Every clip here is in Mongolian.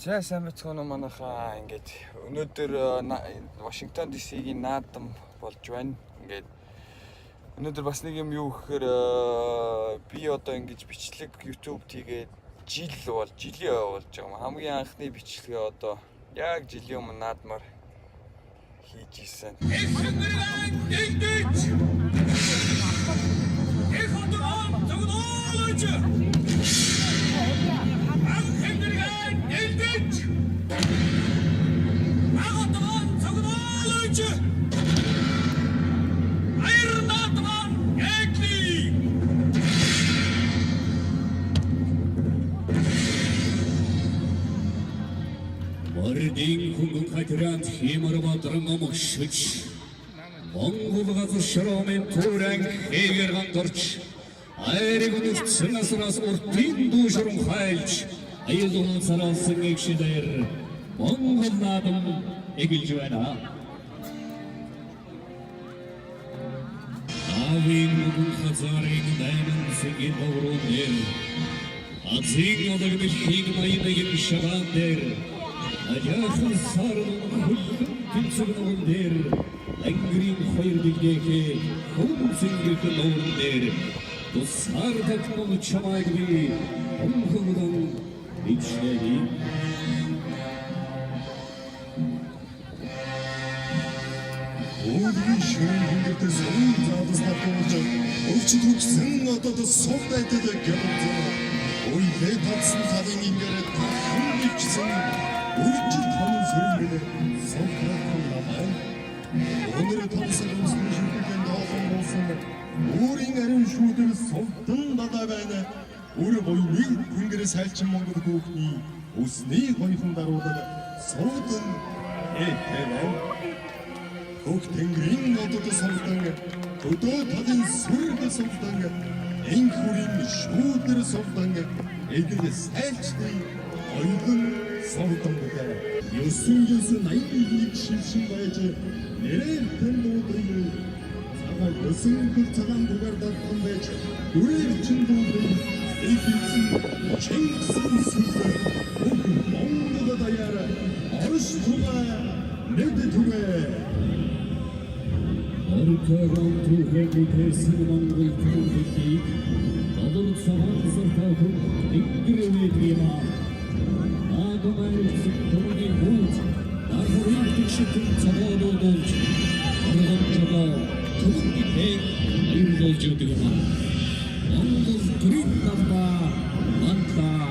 За сайн бацхан манайхаа ингээд өнөөдөр Вашингтон DC-ийн наадам болж байна. Ингээд өнөөдөр бас нэг юм юу гэхээр би одоо ингэж бичлэг YouTube тийгээд жилийн болж байгаа юм. Хамгийн анхны бичлэгээ одоо яг жилийн өмнө наадмаар хийж исэн. Мордын хөнгөн хатрант химэр бодрон омогшиж Монгол газар шороомын тууран хээгэр гандорч айрыг үнэрчсэн насраас уртын дүүшрэн хайлж аюулын сараасан эгшидэр Монгол наадам эгэлж байна. Авин мөнгөн хазарын дайман сэгийн боврон дээр Азиг одагны хийг майнагын шабан дээр Аяхан сарын хөлгөн тэнцэгнүүн дээр Ангрийн хоёр дэгдэхээ хүмсэнгэх нуурн дээр Тусаар татмол чамайгви хөнгөн ичнэри Өөрийн ширхэгдээ сүн заадас татуулж өвч төгсөн одоо сул дайдад гэрэлзэн Ойлээ татсан цалын ингэрэ тахан ичсэн үржил томон сөргөлөө сонхрахын намаа Өнөр томсон өмсөн шүрхэлийн доолон болсон өөрийн ариун шүүдэр султан дадаа байна Өөр буйныг хүнгэрэ сайлчин Монгол хүүхний өсний хоёрхан даруулаад суудан байна Хөх тэнгэрийн одод султан өдөө талын сүрг султан энх хүрийн шүүдэр султан эгэл сайлчны хоёрхан султан гэдэг ёсын 81 шилшин байж нэрээр тэмдүүдэн цагаан ёсын хөл цагаан дугаар дагхан байж үрээр чин дүүрэн эвхийцэн Чингисийн сүлбэр Монгол даяар орш тугаа нэд түгээ Аркаган түүхэний тэрсэн Монгол түүхийг Одон цагаан сартаахын энгэрэнэд гима Агамайрс түүний хүүд Архурын тгшитэн цагаануудулж Арган чагаа түүний хэг айрлуулж өгдөг юм Монгол төрийн намбаа мантаа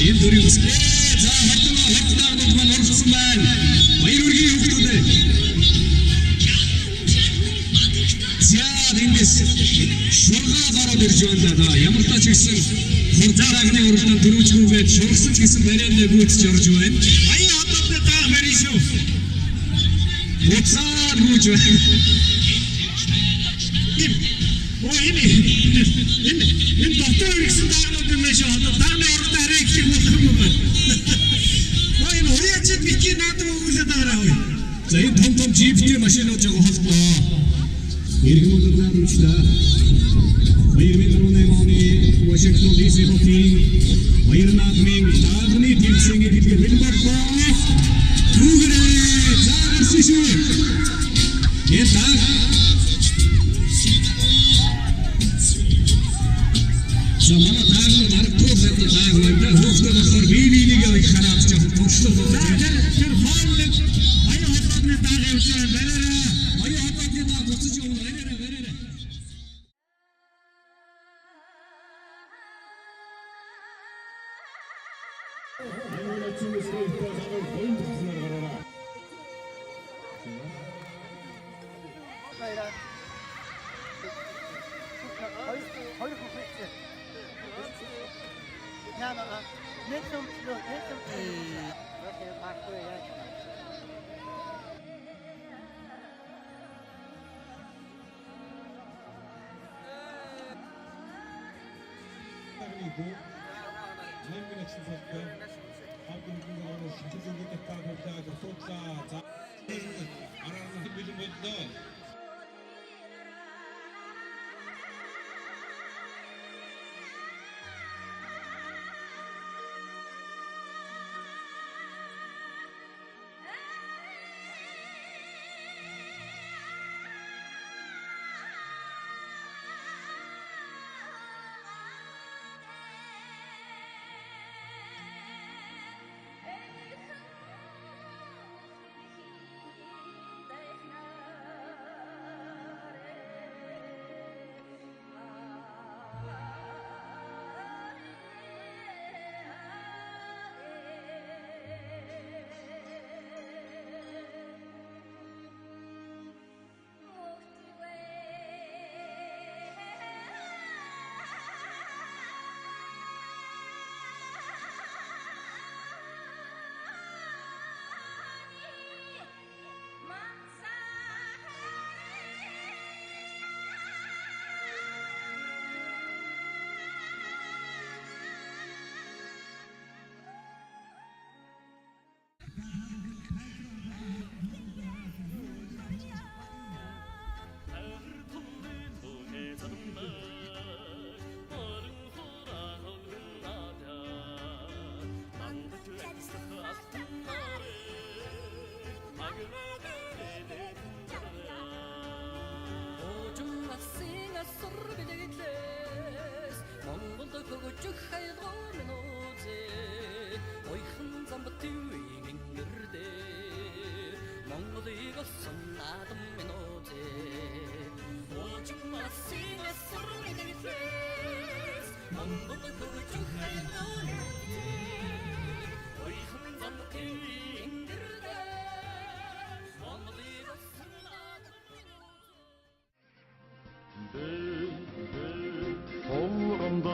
энэ төрийн за хатнаа маань орсон байна. Баяр үргийн хүүхдүүд. За эндээс шургаа гараад ирж байна да. Ямар ч тач гэсэн хурцаагны уралдаан дөрөвчгүйгээд шургасан ч гэсэн барианд гүйцэж орж байна. Баян хамтдаа та барин шүү. Уцаад гүйж байна. Энэ доктор ирсэн даанууд юм шиг одоо дааны уралдаан арай их болох юм байна. Энэ уяач битгий наадам өгүүлээд байгаа юм. За энэ том GPT машинууд жоо холбоо. Иргэнүүд наадамчлаа. 2018 оны Washington DC хотын баяр наадмын дааны тэмцээний хэлгээр Wilbur Bond түүгээрээ заарсан шүү. Яа Замана таарна наркотик таарна хөөхтэй болохоор биенийг их хараад жаахан туршлах болно. Тэр хоолны аяа хотны даагаа явуулсан бариараа. Аяа хотны даа буцаж явуул бариараа.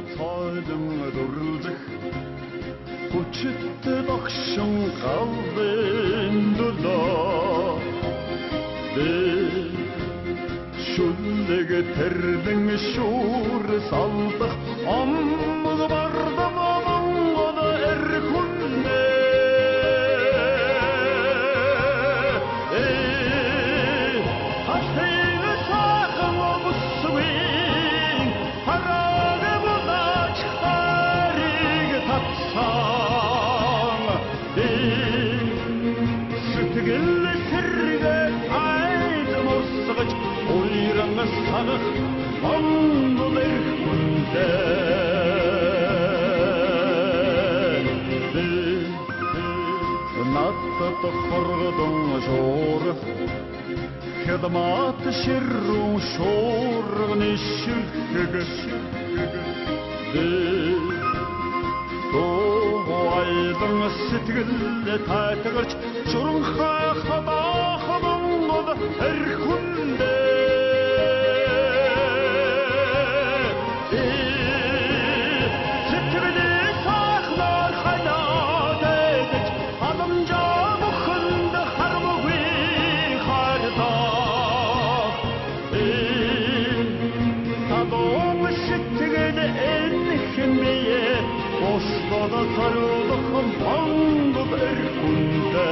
Цайдан дурлах хүчтэй багшин галын дулаа шүлэг тэрдэн шүүр салдах аммаг бардам монгол эрхүннэ хашхин сахан обсви Sanık Moнгол эрхүндэ надад хоргодон шуур хадмат ширрун шуурны шилхэг Айдың сэтгэлде тайтығырч Жұрынға қадақы мұңғыды әр күнде Сэтгэлі сақлар қайда дедік Адамжа мұхынды қармығы қарда Тадоң сэтгэлі әнікінмейе Boşluğa sarıldıkım bandı bir günde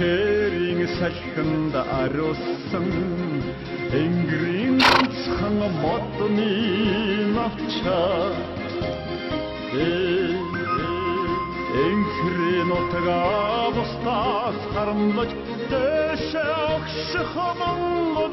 Херин сахында арысын Энгрин цхана мотни навча Энгрин отга бустас хармлык Дөше акшы хамангод